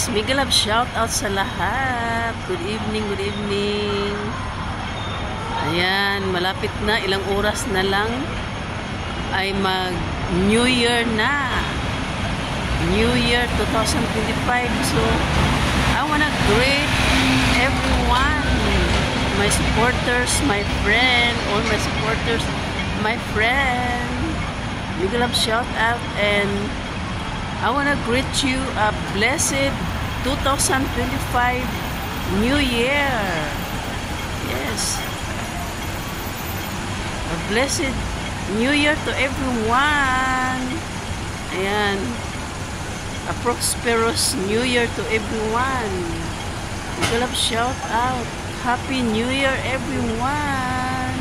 Yes, mega love shout out sa lahat. Good evening, good evening. Ayan, malapit na, ilang oras na lang ay mag New Year na. New Year 2025. So, I wanna greet everyone, my supporters, my friend, all my supporters, my friend. Mega love shout out, and I want to greet you a blessed 2025 New Year. Yes. A blessed New Year to everyone. Ayan. A prosperous New Year to everyone. Mega love shout out. Happy New Year everyone.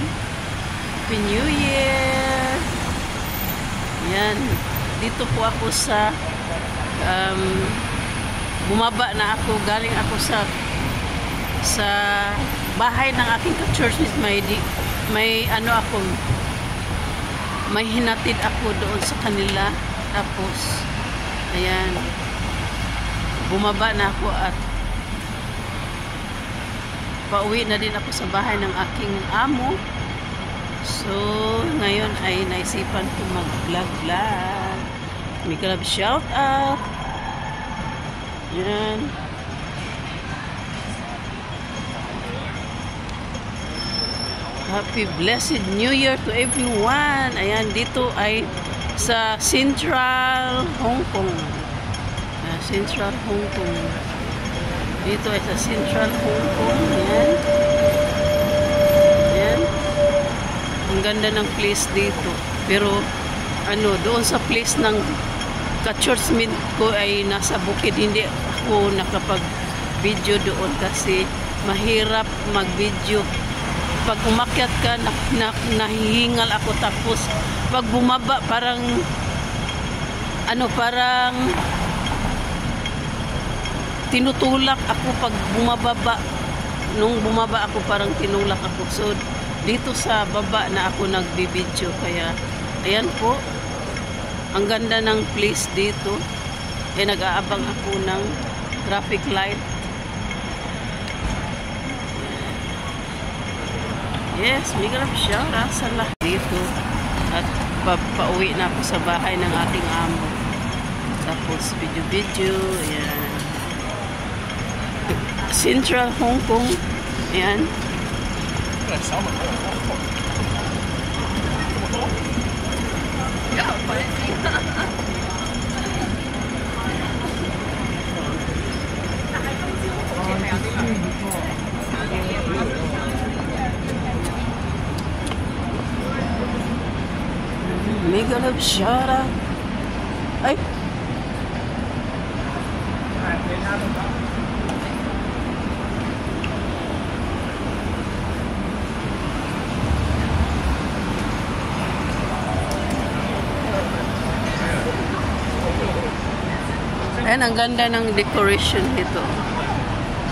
Happy New Year. Ayan. Dito po ako sa bumaba na ako, galing ako sa bahay ng aking ka-church. May ano ako, may hinatid ako doon sa kanila. Tapos ayan, bumaba na ako at pauwi na din ako sa bahay ng aking amo. So ngayon ay naisipan ko mag-vlog. Mega love shout out. Yan. Happy blessed New Year to everyone. Ayan, dito ay sa Central Hong Kong. Central Hong Kong. Dito ay sa Central Hong Kong. Ayan. Ayan. Ang ganda ng place dito. Pero ano, doon sa place ng ka-churchmate ko ay nasa bukid, hindi ako nakapag-video doon kasi mahirap mag-video. Pag umakyat ka, nahihingal ako, tapos pag bumaba parang tinutulak ako pag bumababa. Nung bumaba ako parang tinulak ako. So dito sa baba na ako nagbi-video, kaya ayan po. Ang ganda ng place dito. Nag-aabang ako ng traffic light. Yes, mega love shout out sa lahat dito. At pauwi na ako sa bahay ng ating amo. Tapos video. Ayan. Central Hong Kong. Ayan. Mega love shout out. Ay. Ayan, ang ganda ng decoration dito.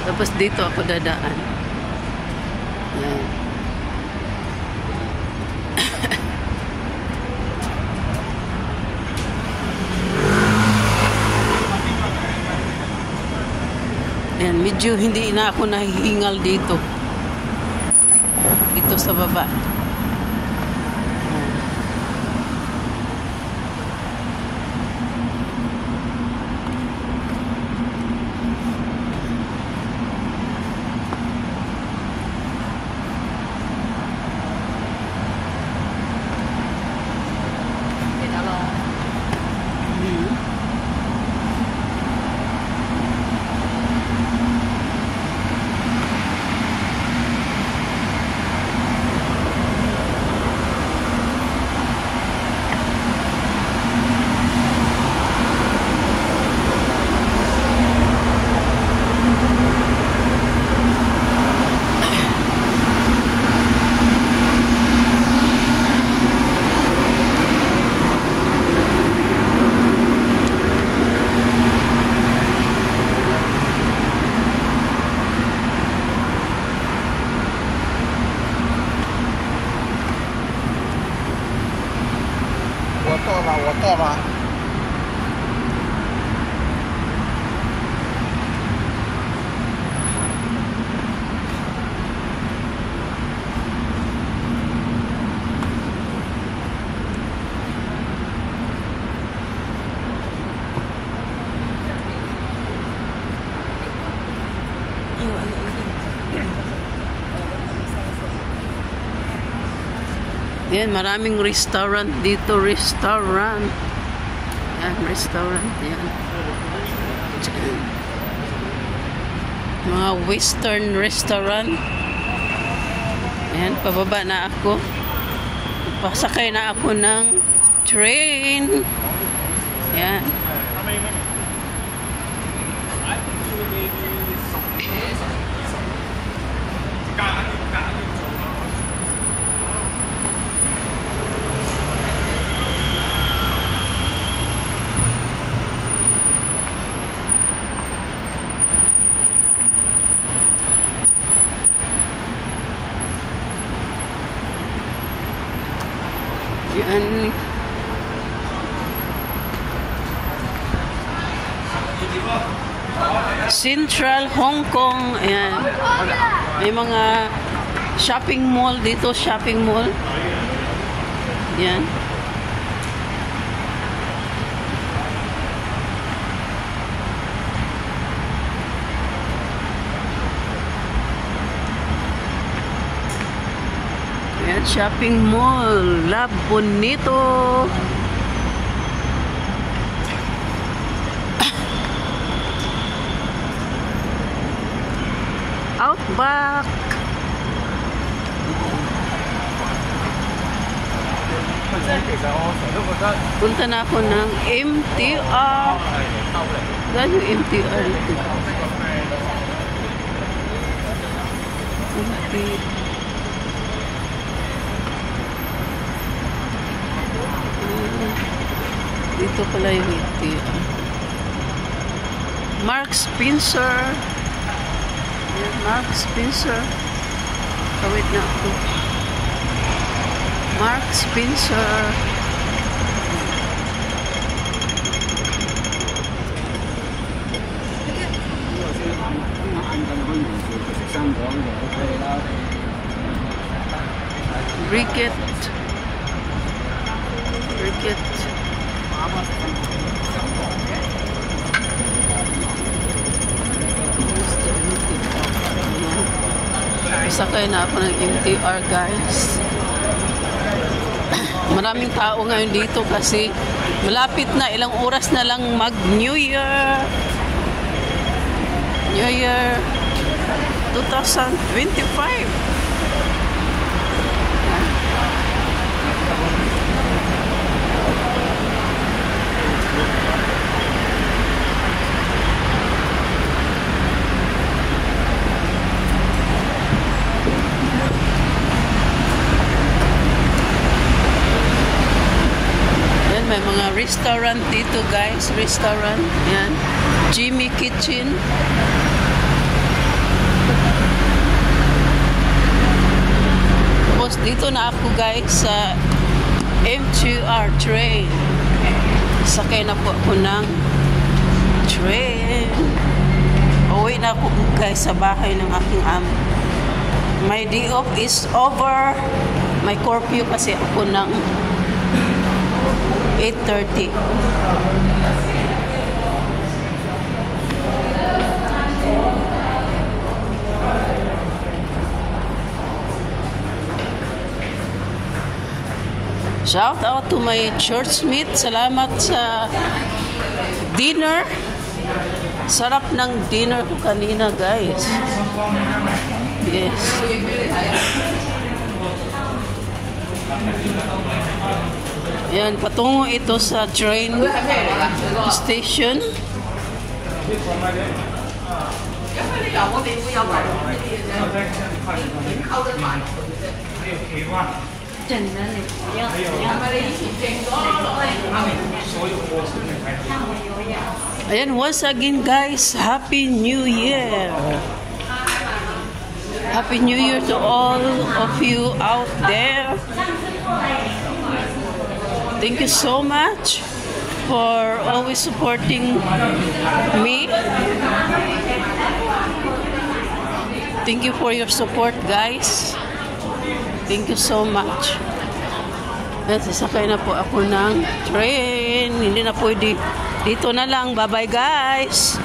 Tapos dito ako dadaan. Ayan. Ayan, medyo hindi na ako nahihingal dito. Dito sa baba. Yan, maraming restaurant dito. Restaurant. Yan, restaurant. Yan. Mga western restaurant. Ayan, pababa na ako. Pasakay na ako ng train. Ayan. Yan. Central Hong Kong. Ayan. May mga shopping mall dito. Shopping mall. Yan. Ayan, shopping mall. La Bonito. Outback. Punta na ako ng MTR. Saan yung MTR ito? Dito pala yung MTR. Mark Spencer. Mark Spencer. Kawit na ako. Mark Spencer. Brigitte. Sakay na ako ng MTR, guys. Maraming tao ngayon dito kasi malapit na, ilang oras na lang mag New Year. New Year 2025. May mga restaurant dito, guys. Restaurant. Yan. Jimmy Kitchen. Tapos dito na ako, guys, sa MTR train. Sakay na po ako ng train. Uwi na ako, guys, sa bahay ng aking amo. My day off is over. May curfew kasi ako ng 8:30. Shout out to my churchmate. Salamat sa dinner. Sarap ng dinner ko kanina, guys. Yes. Yan, patungo ito sa train station. Ayan, once again, guys, Happy New Year! Happy New Year to all of you out there. Thank you so much for always supporting me. Thank you for your support, guys. Thank you so much. At sasakay na po ako ng train. Hindi na pwede. Dito na lang. Bye-bye, guys.